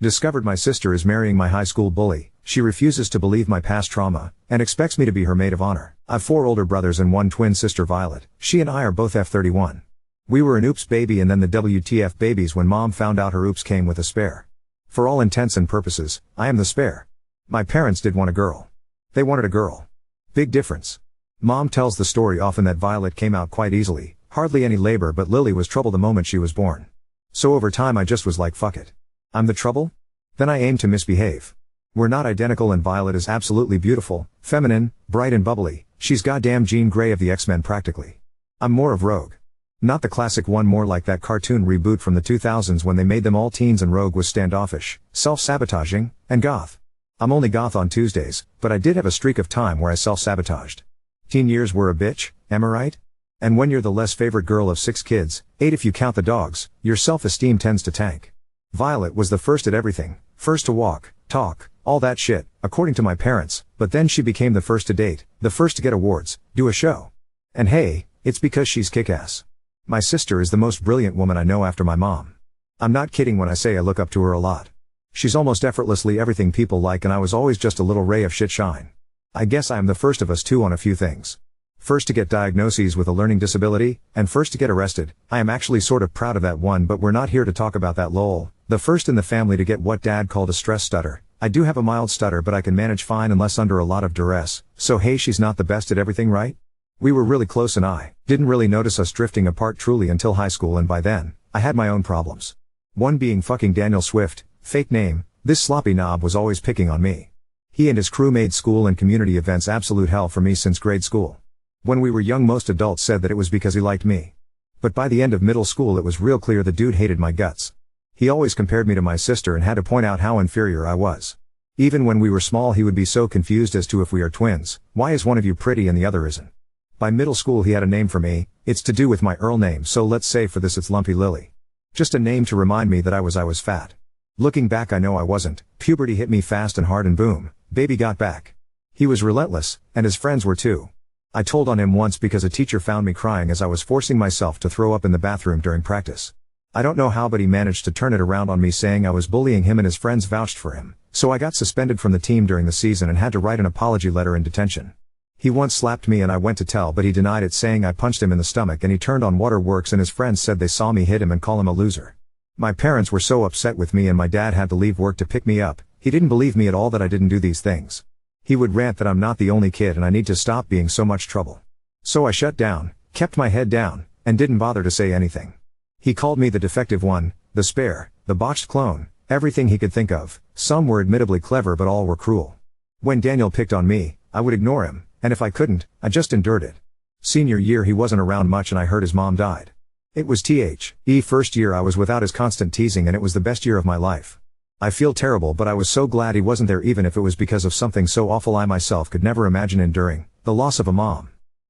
Discovered my sister is marrying my high school bully. She refuses to believe my past trauma, and expects me to be her maid of honor. I've 4 older brothers and 1 twin sister, Violet. She and I are both F31. We were an oops baby and then the WTF babies when mom found out her oops came with a spare. For all intents and purposes, I am the spare. My parents did want a girl. They wanted a girl. Big difference. Mom tells the story often that Violet came out quite easily, hardly any labor, but Lily was trouble the moment she was born. So over time I just was like, fuck it. I'm the trouble? Then I aim to misbehave. We're not identical and Violet is absolutely beautiful, feminine, bright and bubbly. She's goddamn Jean Grey of the X-Men practically. I'm more of Rogue. Not the classic one, more like that cartoon reboot from the 2000s when they made them all teens and Rogue was standoffish, self-sabotaging, and goth. I'm only goth on Tuesdays, but I did have a streak of time where I self-sabotaged. Teen years were a bitch, am I right? And when you're the less favorite girl of 6 kids, 8 if you count the dogs, your self-esteem tends to tank. Violet was the first at everything, first to walk, talk, all that shit, according to my parents, but then she became the first to date, the first to get awards, do a show. And hey, it's because she's kick-ass. My sister is the most brilliant woman I know after my mom. I'm not kidding when I say I look up to her a lot. She's almost effortlessly everything people like and I was always just a little ray of shit shine. I guess I am the first of us too on a few things. First to get diagnoses with a learning disability, and first to get arrested. I am actually sort of proud of that one, but we're not here to talk about that, lol. The first in the family to get what dad called a stress stutter. I do have a mild stutter but I can manage fine unless under a lot of duress, so hey, she's not the best at everything, right? We were really close and I didn't really notice us drifting apart truly until high school, and by then, I had my own problems. One being fucking Daniel Swift, fake name. This sloppy knob was always picking on me. He and his crew made school and community events absolute hell for me since grade school. When we were young most adults said that it was because he liked me. But by the end of middle school it was real clear the dude hated my guts. He always compared me to my sister and had to point out how inferior I was. Even when we were small he would be so confused as to if we are twins, why is one of you pretty and the other isn't? By middle school he had a name for me, it's to do with my Earl name, so let's say for this it's Lumpy Lily. Just a name to remind me that I was fat. Looking back I know I wasn't. Puberty hit me fast and hard and boom, baby got back. He was relentless, and his friends were too. I told on him once because a teacher found me crying as I was forcing myself to throw up in the bathroom during practice. I don't know how but he managed to turn it around on me saying I was bullying him and his friends vouched for him, so I got suspended from the team during the season and had to write an apology letter in detention. He once slapped me and I went to tell but he denied it saying I punched him in the stomach and he turned on Waterworks and his friends said they saw me hit him and call him a loser. My parents were so upset with me and my dad had to leave work to pick me up. He didn't believe me at all that I didn't do these things. He would rant that I'm not the only kid and I need to stop being so much trouble. So I shut down, kept my head down, and didn't bother to say anything. He called me the defective one, the spare, the botched clone, everything he could think of. Some were admittably clever but all were cruel. When Daniel picked on me, I would ignore him, and if I couldn't, I just endured it. Senior year he wasn't around much and I heard his mom died. It was the first year I was without his constant teasing and it was the best year of my life. I feel terrible but I was so glad he wasn't there even if it was because of something so awful I myself could never imagine enduring, the loss of a mom.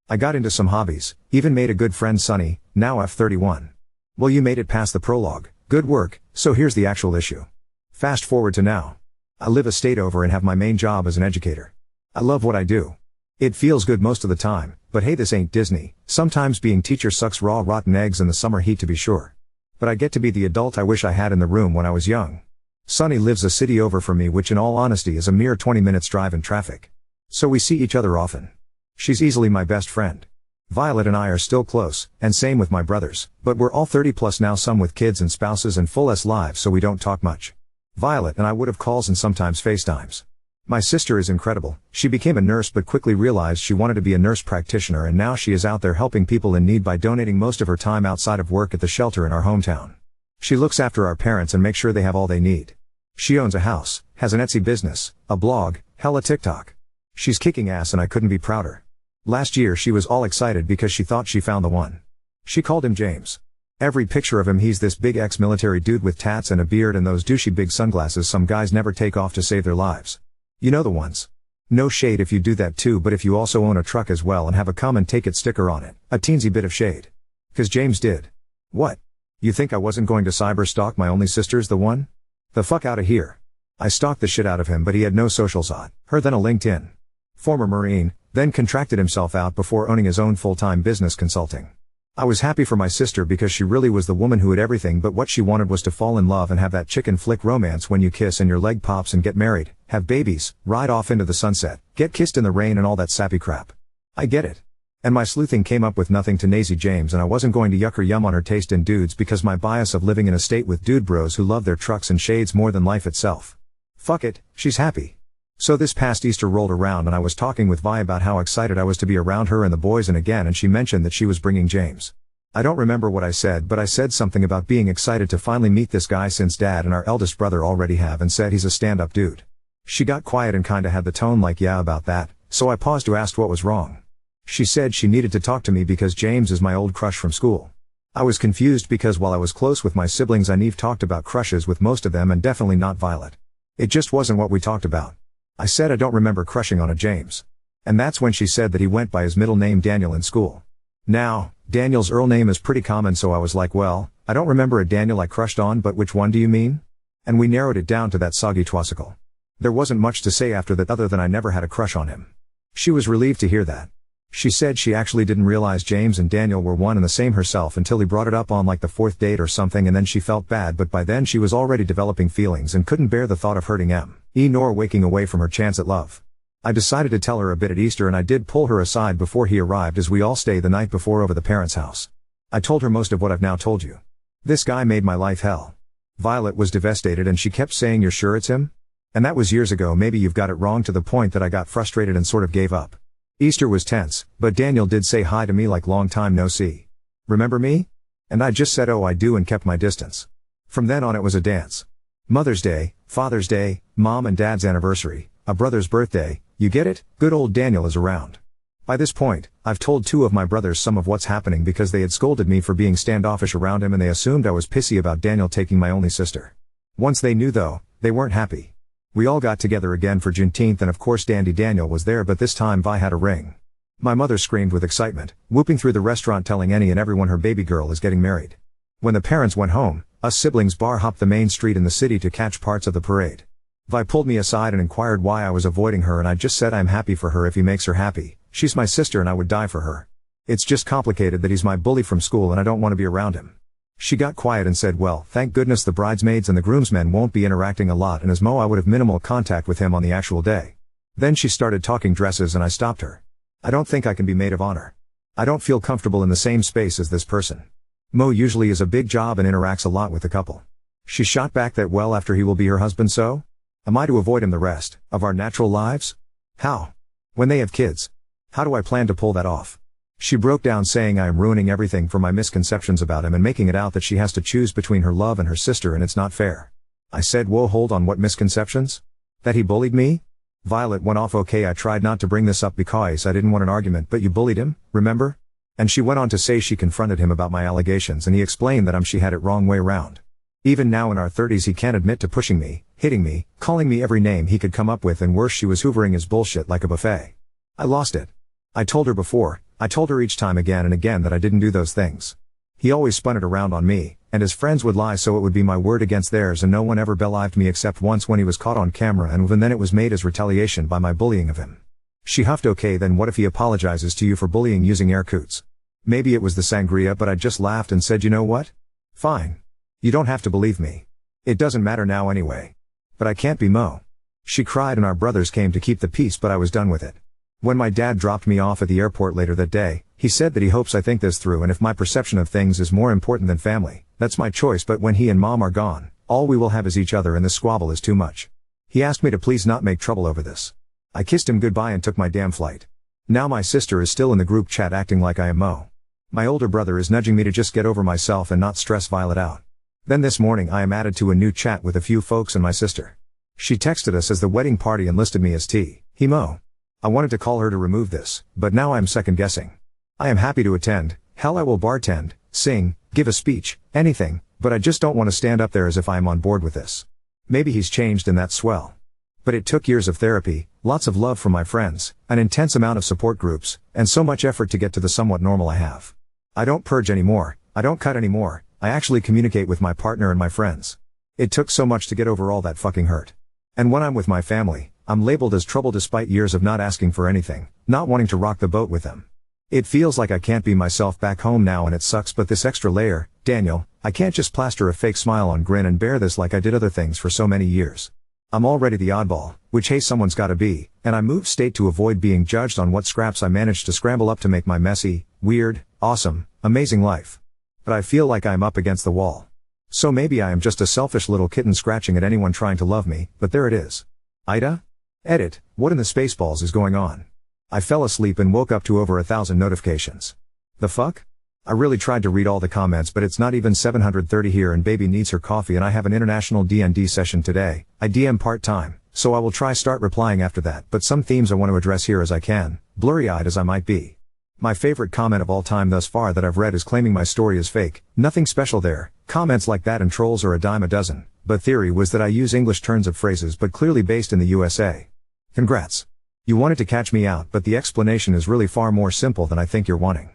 I got into some hobbies, even made a good friend Sunny, now F31. Well, you made it past the prologue, good work, so here's the actual issue. Fast forward to now. I live a state over and have my main job as an educator. I love what I do. It feels good most of the time, but hey, this ain't Disney. Sometimes being teacher sucks raw rotten eggs in the summer heat to be sure. But I get to be the adult I wish I had in the room when I was young. Sunny lives a city over from me which in all honesty is a mere 20 minutes drive in traffic. So we see each other often. She's easily my best friend. Violet and I are still close, and same with my brothers, but we're all 30 plus now, some with kids and spouses and full S lives, so we don't talk much. Violet and I would have calls and sometimes FaceTimes. My sister is incredible. She became a nurse but quickly realized she wanted to be a nurse practitioner and now she is out there helping people in need by donating most of her time outside of work at the shelter in our hometown. She looks after our parents and makes sure they have all they need. She owns a house, has an Etsy business, a blog, hella TikTok. She's kicking ass and I couldn't be prouder. Last year she was all excited because she thought she found the one. She called him James. Every picture of him he's this big ex-military dude with tats and a beard and those douchey big sunglasses some guys never take off to save their lives. You know the ones. No shade if you do that too, but if you also own a truck as well and have a come and take it sticker on it, a teensy bit of shade. 'Cause James did. What? You think I wasn't going to cyber stalk my only sister's the one? The fuck outta here. I stalked the shit out of him but he had no socials on her then a LinkedIn. Former Marine, then contracted himself out before owning his own full-time business consulting. I was happy for my sister because she really was the woman who had everything, but what she wanted was to fall in love and have that chicken flick romance when you kiss and your leg pops and get married, have babies, ride off into the sunset, get kissed in the rain and all that sappy crap. I get it. And my sleuthing came up with nothing to Nazy James, and I wasn't going to yuck or yum on her taste in dudes because my bias of living in a state with dude bros who love their trucks and shades more than life itself. Fuck it, she's happy. So this past Easter rolled around and I was talking with Vi about how excited I was to be around her and the boys, and she mentioned that she was bringing James. I don't remember what I said, but I said something about being excited to finally meet this guy since Dad and our eldest brother already have, and said he's a stand-up dude. She got quiet and kinda had the tone like yeah about that, so I paused to ask what was wrong. She said she needed to talk to me because James is my old crush from school. I was confused because while I was close with my siblings I never talked about crushes with most of them, and definitely not Violet. It just wasn't what we talked about. I said I don't remember crushing on a James. And that's when she said that he went by his middle name Daniel in school. Now, Daniel's Earl name is pretty common, so I was like, well, I don't remember a Daniel I crushed on, but which one do you mean? And we narrowed it down to that soggy twasicle. There wasn't much to say after that other than I never had a crush on him. She was relieved to hear that. She said she actually didn't realize James and Daniel were one and the same herself until he brought it up on like the 4th date or something, and then she felt bad, but by then she was already developing feelings and couldn't bear the thought of hurting M.E. nor waking away from her chance at love. I decided to tell her a bit at Easter, and I did pull her aside before he arrived as we all stayed the night before over the parents' house. I told her most of what I've now told you. This guy made my life hell. Violet was devastated and she kept saying, "You're sure it's him?" And that was years ago. Maybe you've got it wrong, to the point that I got frustrated and sort of gave up. Easter was tense, but Daniel did say hi to me like long time no see. Remember me? And I just said, oh I do, and kept my distance. From then on it was a dance. Mother's Day, Father's Day, Mom and Dad's anniversary, a brother's birthday, you get it? Good old Daniel is around. By this point, I've told 2 of my brothers some of what's happening because they had scolded me for being standoffish around him, and they assumed I was pissy about Daniel taking my only sister. Once they knew though, they weren't happy. We all got together again for Juneteenth, and of course Dandy Daniel was there, but this time Vi had a ring. My mother screamed with excitement, whooping through the restaurant telling any and everyone her baby girl is getting married. When the parents went home, us siblings bar hopped the main street in the city to catch parts of the parade. Vi pulled me aside and inquired why I was avoiding her, and I just said I'm happy for her if he makes her happy. She's my sister and I would die for her. It's just complicated that he's my bully from school and I don't want to be around him. She got quiet and said, well, thank goodness the bridesmaids and the groomsmen won't be interacting a lot, and as Mo I would have minimal contact with him on the actual day. Then she started talking dresses and I stopped her. I don't think I can be maid of honor. I don't feel comfortable in the same space as this person. Mo usually is a big job and interacts a lot with the couple. She shot back that, well, after he will be her husband, so? Am I to avoid him the rest of our natural lives? How? When they have kids? How do I plan to pull that off? She broke down saying I am ruining everything for my misconceptions about him and making it out that she has to choose between her love and her sister and it's not fair. I said, whoa, hold on, what misconceptions? That he bullied me? Violet went off. Okay, I tried not to bring this up because I didn't want an argument, but you bullied him, remember? And she went on to say she confronted him about my allegations and he explained that she had it wrong way round. Even now in our 30s he can't admit to pushing me, hitting me, calling me every name he could come up with, and worse, she was hoovering his bullshit like a buffet. I lost it. I told her before. I told her each time again and again that I didn't do those things. He always spun it around on me, and his friends would lie, so it would be my word against theirs, and no one ever believed me except once when he was caught on camera, and even then it was made as retaliation by my bullying of him. She huffed, okay, then what if he apologizes to you for bullying, using air quotes? Maybe it was the sangria, but I just laughed and said, you know what? Fine. You don't have to believe me. It doesn't matter now anyway. But I can't be Mo. She cried and our brothers came to keep the peace, but I was done with it. When my dad dropped me off at the airport later that day, he said that he hopes I think this through, and if my perception of things is more important than family, that's my choice, but when he and Mom are gone, all we will have is each other, and this squabble is too much. He asked me to please not make trouble over this. I kissed him goodbye and took my damn flight. Now my sister is still in the group chat acting like I am Mo. My older brother is nudging me to just get over myself and not stress Violet out. Then this morning I am added to a new chat with a few folks and my sister. She texted us as the wedding party and listed me as He Mo. I wanted to call her to remove this, but now I am second guessing. I am happy to attend, hell I will bartend, sing, give a speech, anything, but I just don't want to stand up there as if I am on board with this. Maybe he's changed and that's swell. But it took years of therapy, lots of love from my friends, an intense amount of support groups, and so much effort to get to the somewhat normal I have. I don't purge anymore, I don't cut anymore, I actually communicate with my partner and my friends. It took so much to get over all that fucking hurt. And when I'm with my family, I'm labeled as trouble despite years of not asking for anything, not wanting to rock the boat with them. It feels like I can't be myself back home now and it sucks, but this extra layer, Daniel, I can't just plaster a fake smile on grin and bear this like I did other things for so many years. I'm already the oddball, which hey someone's gotta be, and I moved state to avoid being judged on what scraps I managed to scramble up to make my messy, weird, awesome, amazing life. But I feel like I'm up against the wall. So maybe I am just a selfish little kitten scratching at anyone trying to love me, but there it is. Ida? Edit, what in the spaceballs is going on? I fell asleep and woke up to over 1,000 notifications. The fuck? I really tried to read all the comments but it's not even 730 here and baby needs her coffee and I have an international D&D session today. I DM part-time, so I will try start replying after that, but some themes I want to address here as I can, blurry-eyed as I might be. My favorite comment of all time thus far that I've read is claiming my story is fake. Nothing special there, comments like that and trolls are a dime a dozen, but theory was that I use English turns of phrases but clearly based in the USA. Congrats. You wanted to catch me out but the explanation is really far more simple than I think you're wanting.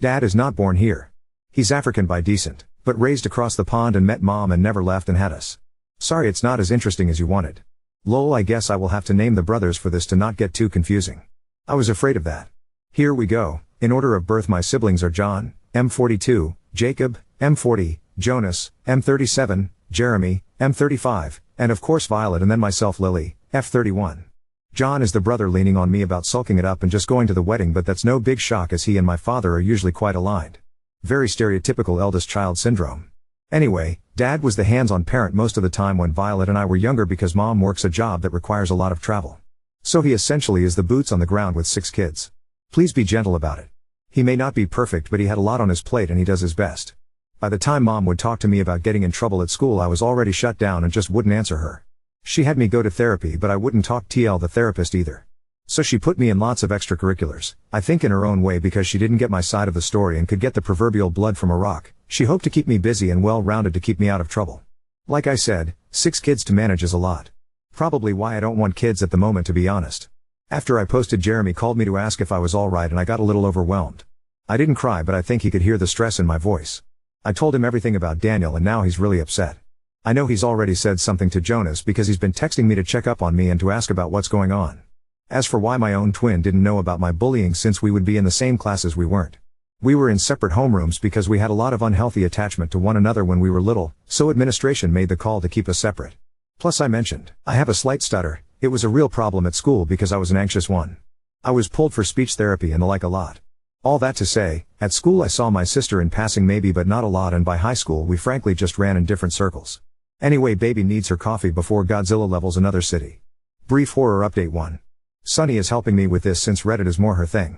Dad is not born here. He's African by descent, but raised across the pond and met mom and never left and had us. Sorry it's not as interesting as you wanted. Lol, I guess I will have to name the brothers for this to not get too confusing. I was afraid of that. Here we go. In order of birth my siblings are John, M42, Jacob, M40, Jonas, M37, Jeremy, M35, and of course Violet and then myself Lily, F31. John is the brother leaning on me about sulking it up and just going to the wedding, but that's no big shock as he and my father are usually quite aligned. Very stereotypical eldest child syndrome. Anyway, Dad was the hands-on parent most of the time when Violet and I were younger because Mom works a job that requires a lot of travel. So he essentially is the boots on the ground with 6 kids. Please be gentle about it. He may not be perfect but he had a lot on his plate and he does his best. By the time Mom would talk to me about getting in trouble at school I was already shut down and just wouldn't answer her. She had me go to therapy but I wouldn't talk TL the therapist either. So she put me in lots of extracurriculars, I think in her own way because she didn't get my side of the story and could get the proverbial blood from a rock. She hoped to keep me busy and well-rounded to keep me out of trouble. Like I said, 6 kids to manage is a lot. Probably why I don't want kids at the moment to be honest. After I posted Jeremy called me to ask if I was alright and I got a little overwhelmed. I didn't cry but I think he could hear the stress in my voice. I told him everything about Daniel and now he's really upset. I know he's already said something to Jonas because he's been texting me to check up on me and to ask about what's going on. As for why my own twin didn't know about my bullying since we would be in the same classes we weren't. We were in separate homerooms because we had a lot of unhealthy attachment to one another when we were little, so administration made the call to keep us separate. Plus I mentioned, I have a slight stutter, it was a real problem at school because I was an anxious one. I was pulled for speech therapy and the like a lot. All that to say, at school I saw my sister in passing maybe but not a lot and by high school we frankly just ran in different circles. Anyway baby needs her coffee before Godzilla levels another city. Brief horror update 1. Sunny is helping me with this since Reddit is more her thing.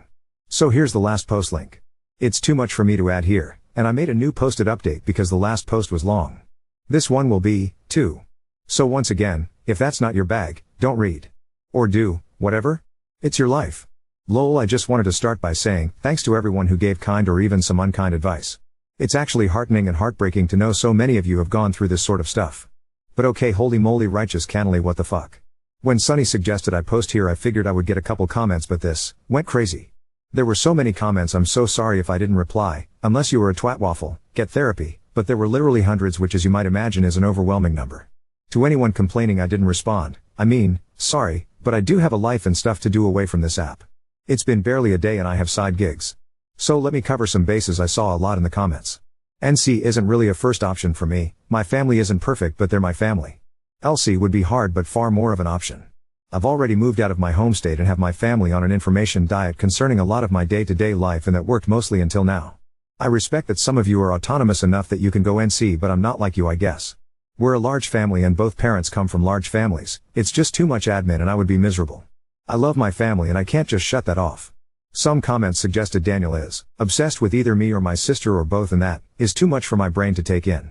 So here's the last post link. It's too much for me to add here, and I made a new posted update because the last post was long. This one will be, too. So once again, if that's not your bag, don't read. Or do, whatever. It's your life. Lol, I just wanted to start by saying, thanks to everyone who gave kind or even some unkind advice. It's actually heartening and heartbreaking to know so many of you have gone through this sort of stuff. But okay, holy moly righteous cannily what the fuck. When Sunny suggested I post here I figured I would get a couple comments but this went crazy. There were so many comments I'm so sorry if I didn't reply, unless you were a twat waffle, get therapy, but there were literally hundreds which as you might imagine is an overwhelming number. To anyone complaining I didn't respond, I mean, sorry, but I do have a life and stuff to do away from this app. It's been barely a day and I have side gigs. So let me cover some bases I saw a lot in the comments. NC isn't really a first option for me, my family isn't perfect but they're my family. LC would be hard but far more of an option. I've already moved out of my home state and have my family on an information diet concerning a lot of my day-to-day life and that worked mostly until now. I respect that some of you are autonomous enough that you can go NC but I'm not like you I guess. We're a large family and both parents come from large families, it's just too much admin and I would be miserable. I love my family and I can't just shut that off. Some comments suggested Daniel is obsessed with either me or my sister or both and that is too much for my brain to take in.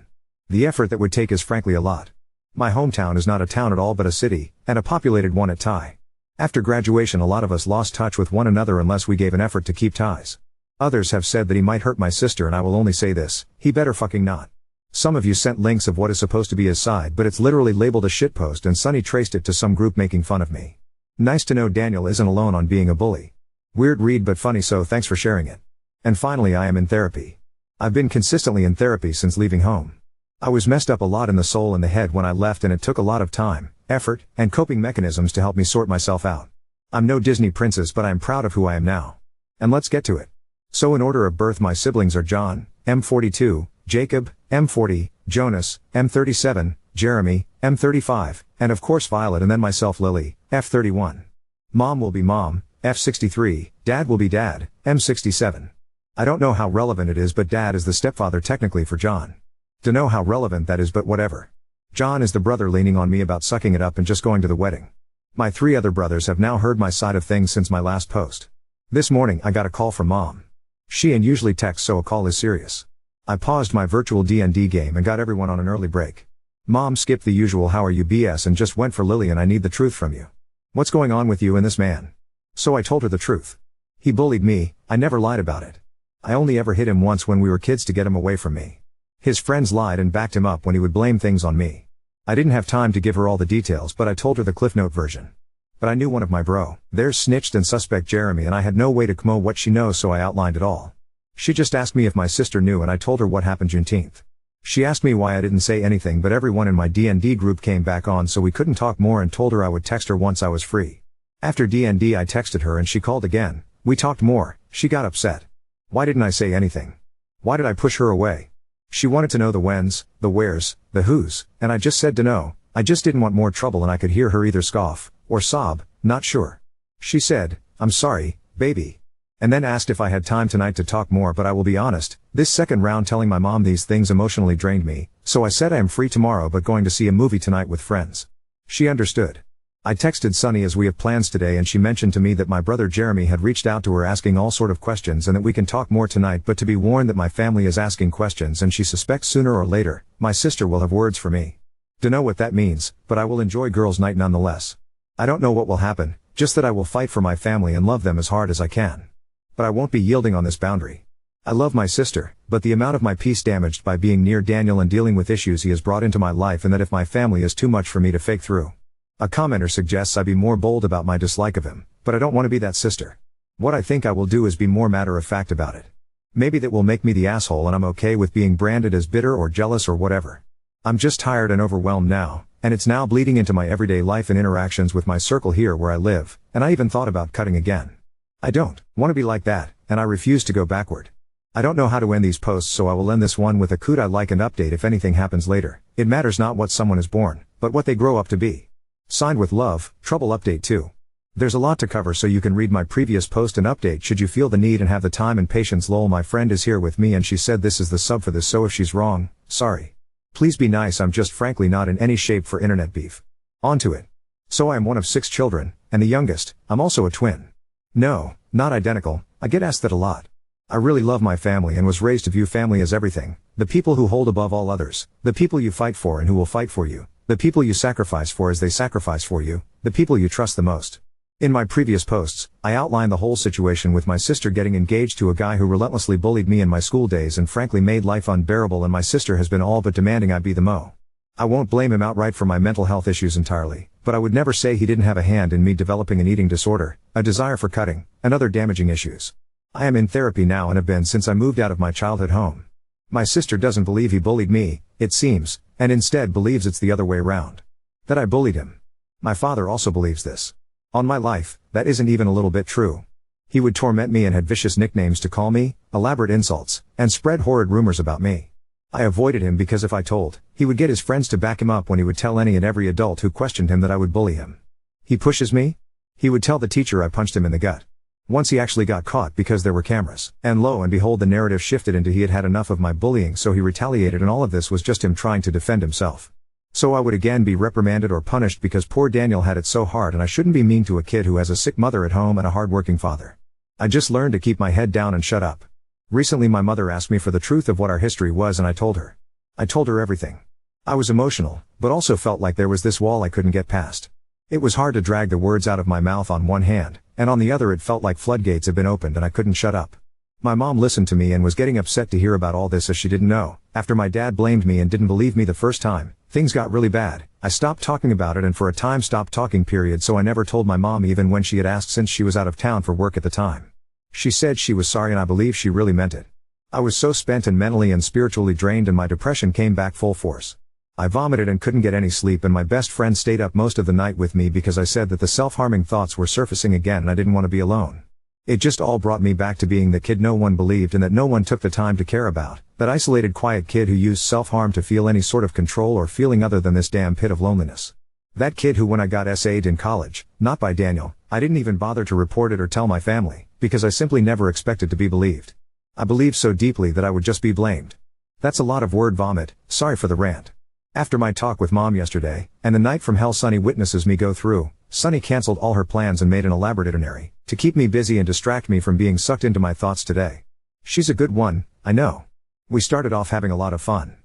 The effort that would take is frankly a lot. My hometown is not a town at all but a city, and a populated one at tie. After graduation a lot of us lost touch with one another unless we gave an effort to keep ties. Others have said that he might hurt my sister and I will only say this, he better fucking not. Some of you sent links of what is supposed to be his side but it's literally labeled a shitpost and Sunny traced it to some group making fun of me. Nice to know Daniel isn't alone on being a bully. Weird read but funny so thanks for sharing it. And finally I am in therapy. I've been consistently in therapy since leaving home. I was messed up a lot in the soul and the head when I left and it took a lot of time, effort, and coping mechanisms to help me sort myself out. I'm no Disney princess but I'm proud of who I am now. And let's get to it. So in order of birth my siblings are John, M42, Jacob, M40, Jonas, M37, Jeremy, M35, and of course Violet, and then myself Lily, F31. Mom will be Mom, F63, Dad will be Dad, M67. I don't know how relevant it is, but Dad is the stepfather technically for John. Dunno how relevant that is, but whatever. John is the brother leaning on me about sucking it up and just going to the wedding. My 3 other brothers have now heard my side of things since my last post. This morning I got a call from Mom. She and usually texts, so a call is serious. I paused my virtual D&D game and got everyone on an early break. Mom skipped the usual how are you BS and just went for Lily and I need the truth from you. What's going on with you and this man? So I told her the truth. He bullied me, I never lied about it. I only ever hit him once when we were kids to get him away from me. His friends lied and backed him up when he would blame things on me. I didn't have time to give her all the details, but I told her the Cliff Note version. But I knew one of my bro, there's snitched and suspect Jeremy, and I had no way to know what she knows, so I outlined it all. She just asked me if my sister knew and I told her what happened Juneteenth. She asked me why I didn't say anything, but everyone in my D&D group came back on so we couldn't talk more, and told her I would text her once I was free. After D&D I texted her and she called again. We talked more. She got upset. Why didn't I say anything? Why did I push her away? She wanted to know the whens, the wheres, the whos, and I just said dunno. I just didn't want more trouble, and I could hear her either scoff or sob, not sure. She said, "I'm sorry, baby." And then asked if I had time tonight to talk more, but I will be honest, this second round telling my mom these things emotionally drained me, so I said I am free tomorrow but going to see a movie tonight with friends. She understood. I texted Sunny as we have plans today, and she mentioned to me that my brother Jeremy had reached out to her asking all sort of questions and that we can talk more tonight, but to be warned that my family is asking questions and she suspects sooner or later, my sister will have words for me. Dunno what that means, but I will enjoy girls' night nonetheless. I don't know what will happen, just that I will fight for my family and love them as hard as I can. But I won't be yielding on this boundary. I love my sister, but the amount of my peace damaged by being near Daniel and dealing with issues he has brought into my life, and that if my family is too much for me to fake through. A commenter suggests I be more bold about my dislike of him, but I don't want to be that sister. What I think I will do is be more matter of fact about it. Maybe that will make me the asshole, and I'm okay with being branded as bitter or jealous or whatever. I'm just tired and overwhelmed now, and it's now bleeding into my everyday life and interactions with my circle here where I live, and I even thought about cutting again. I don't want to be like that, and I refuse to go backward. I don't know how to end these posts, so I will end this one with a could I like and update if anything happens later. It matters not what someone is born, but what they grow up to be. Signed with love, Trouble Update 2. There's a lot to cover, so you can read my previous post and update should you feel the need and have the time and patience. Lol, my friend is here with me and she said this is the sub for this, so if she's wrong, sorry. Please be nice, I'm just frankly not in any shape for internet beef. On to it. So I am one of 6 children, and the youngest. I'm also a twin. No, not identical. I get asked that a lot. I really love my family and was raised to view family as everything, the people who hold above all others, the people you fight for and who will fight for you, the people you sacrifice for as they sacrifice for you, the people you trust the most. In my previous posts, I outlined the whole situation with my sister getting engaged to a guy who relentlessly bullied me in my school days and frankly made life unbearable, and my sister has been all but demanding I be the mo. I won't blame him outright for my mental health issues entirely, but I would never say he didn't have a hand in me developing an eating disorder, a desire for cutting, and other damaging issues. I am in therapy now and have been since I moved out of my childhood home. My sister doesn't believe he bullied me, it seems, and instead believes it's the other way around. That I bullied him. My father also believes this. On my life, that isn't even a little bit true. He would torment me and had vicious nicknames to call me, elaborate insults, and spread horrid rumors about me. I avoided him because if I told, he would get his friends to back him up when he would tell any and every adult who questioned him that I would bully him. He pushes me? He would tell the teacher I punched him in the gut. Once he actually got caught because there were cameras, and lo and behold the narrative shifted into he had had enough of my bullying, so he retaliated, and all of this was just him trying to defend himself. So I would again be reprimanded or punished because poor Daniel had it so hard, and I shouldn't be mean to a kid who has a sick mother at home and a hard-working father. I just learned to keep my head down and shut up. Recently my mother asked me for the truth of what our history was, and I told her. I told her everything. I was emotional, but also felt like there was this wall I couldn't get past. It was hard to drag the words out of my mouth on one hand, and on the other it felt like floodgates had been opened and I couldn't shut up. My mom listened to me and was getting upset to hear about all this, as she didn't know. After my dad blamed me and didn't believe me the first time, things got really bad. I stopped talking about it and for a time stopped talking period, so I never told my mom even when she had asked since she was out of town for work at the time. She said she was sorry and I believe she really meant it. I was so spent and mentally and spiritually drained, and my depression came back full force. I vomited and couldn't get any sleep, and my best friend stayed up most of the night with me because I said that the self-harming thoughts were surfacing again and I didn't want to be alone. It just all brought me back to being the kid no one believed and that no one took the time to care about, that isolated quiet kid who used self-harm to feel any sort of control or feeling other than this damn pit of loneliness. That kid who when I got SA'd in college, not by Daniel, I didn't even bother to report it or tell my family, because I simply never expected to be believed. I believed so deeply that I would just be blamed. That's a lot of word vomit, sorry for the rant. After my talk with Mom yesterday, and the night from hell Sunny witnesses me go through, Sunny cancelled all her plans and made an elaborate itinerary, to keep me busy and distract me from being sucked into my thoughts today. She's a good one, I know. We started off having a lot of fun.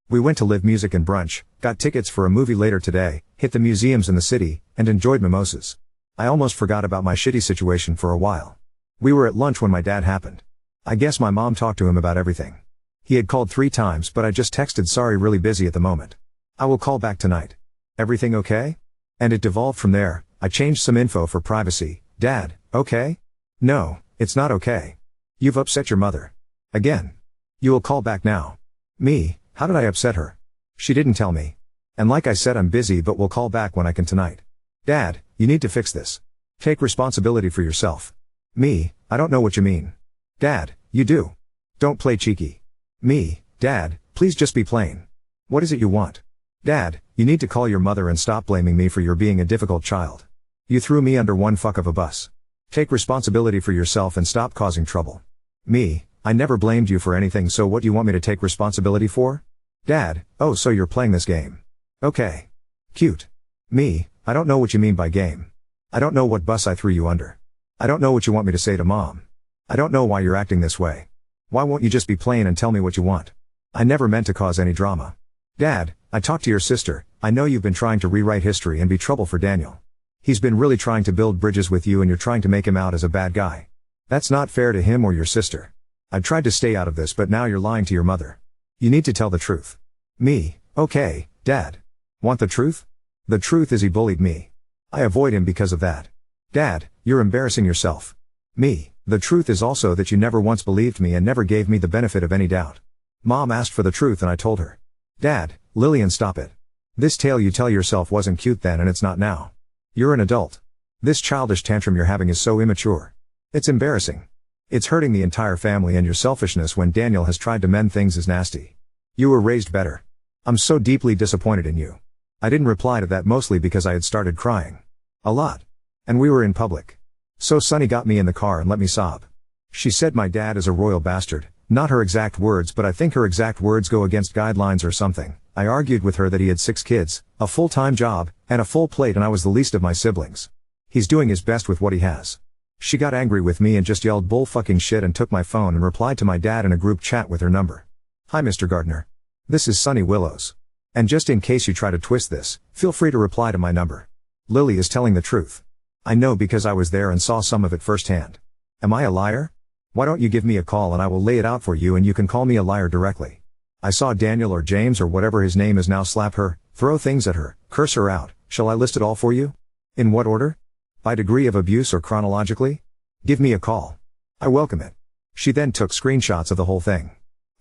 We went to live music and brunch, got tickets for a movie later today, hit the museums in the city, and enjoyed mimosas. I almost forgot about my shitty situation for a while. We were at lunch when my dad happened. I guess my mom talked to him about everything. He had called 3 times but I just texted sorry really busy at the moment. I will call back tonight. Everything okay? And it devolved from there. I changed some info for privacy. Dad, okay? No, it's not okay. You've upset your mother. Again. You will call back now. Me, how did I upset her? She didn't tell me. And like I said I'm busy but will call back when I can tonight. Dad, you need to fix this. Take responsibility for yourself. Me, I don't know what you mean. Dad, you do. Don't play cheeky. Me, Dad, please just be plain. What is it you want? Dad, you need to call your mother and stop blaming me for your being a difficult child. You threw me under one fuck of a bus. Take responsibility for yourself and stop causing trouble. Me, I never blamed you for anything so what do you want me to take responsibility for? Dad, oh so you're playing this game. Okay. Cute. Me, I don't know what you mean by game. I don't know what bus I threw you under. I don't know what you want me to say to Mom. I don't know why you're acting this way. Why won't you just be plain and tell me what you want? I never meant to cause any drama. Dad, I talked to your sister, I know you've been trying to rewrite history and be trouble for Daniel. He's been really trying to build bridges with you and you're trying to make him out as a bad guy. That's not fair to him or your sister. I've tried to stay out of this but now you're lying to your mother. You need to tell the truth. Me, okay, Dad. Want the truth? The truth is he bullied me. I avoid him because of that. Dad, you're embarrassing yourself. Me, the truth is also that you never once believed me and never gave me the benefit of any doubt. Mom asked for the truth and I told her. Dad, Lillian stop it. This tale you tell yourself wasn't cute then and it's not now. You're an adult. This childish tantrum you're having is so immature. It's embarrassing. It's hurting the entire family and your selfishness when Daniel has tried to mend things is nasty. You were raised better. I'm so deeply disappointed in you. I didn't reply to that mostly because I had started crying. A lot. And we were in public. So Sunny got me in the car and let me sob. She said my dad is a royal bastard, not her exact words but I think her exact words go against guidelines or something. I argued with her that he had 6 kids, a full-time job, and a full plate and I was the least of my siblings. He's doing his best with what he has. She got angry with me and just yelled bull fucking shit and took my phone and replied to my dad in a group chat with her number. Hi Mr. Gardner. This is Sunny Willows. And just in case you try to twist this, feel free to reply to my number. Lily is telling the truth. I know because I was there and saw some of it firsthand. Am I a liar? Why don't you give me a call and I will lay it out for you and you can call me a liar directly. I saw Daniel or James or whatever his name is now slap her, throw things at her, curse her out. Shall I list it all for you? In what order? By degree of abuse or chronologically? Give me a call. I welcome it. She then took screenshots of the whole thing.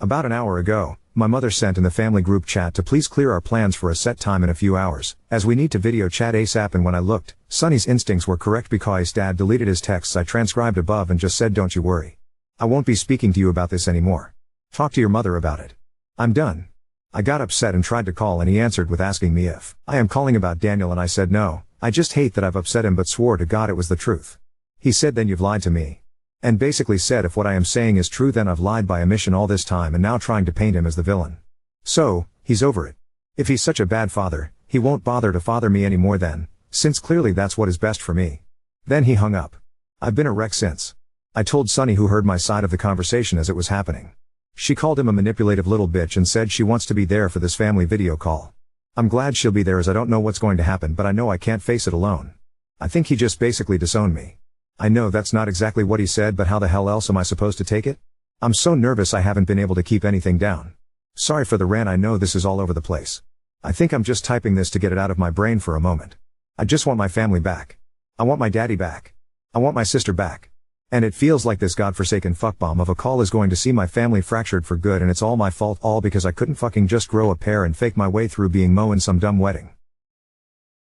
About an hour ago, my mother sent in the family group chat to please clear our plans for a set time in a few hours, as we need to video chat ASAP and when I looked, Sunny's instincts were correct because Dad deleted his texts I transcribed above and just said don't you worry. I won't be speaking to you about this anymore. Talk to your mother about it. I'm done. I got upset and tried to call and he answered with asking me if I am calling about Daniel and I said no, I just hate that I've upset him but swore to God it was the truth. He said then you've lied to me. And basically said if what I am saying is true then I've lied by omission all this time and now trying to paint him as the villain. So, he's over it. If he's such a bad father, he won't bother to father me anymore then, since clearly that's what is best for me. Then he hung up. I've been a wreck since. I told Sunny who heard my side of the conversation as it was happening. She called him a manipulative little bitch and said she wants to be there for this family video call. I'm glad she'll be there as I don't know what's going to happen but I know I can't face it alone. I think he just basically disowned me. I know that's not exactly what he said but how the hell else am I supposed to take it? I'm so nervous I haven't been able to keep anything down. Sorry for the rant I know this is all over the place. I think I'm just typing this to get it out of my brain for a moment. I just want my family back. I want my daddy back. I want my sister back. And it feels like this godforsaken fuckbomb of a call is going to see my family fractured for good and it's all my fault all because I couldn't fucking just grow a pair and fake my way through being Mo in some dumb wedding.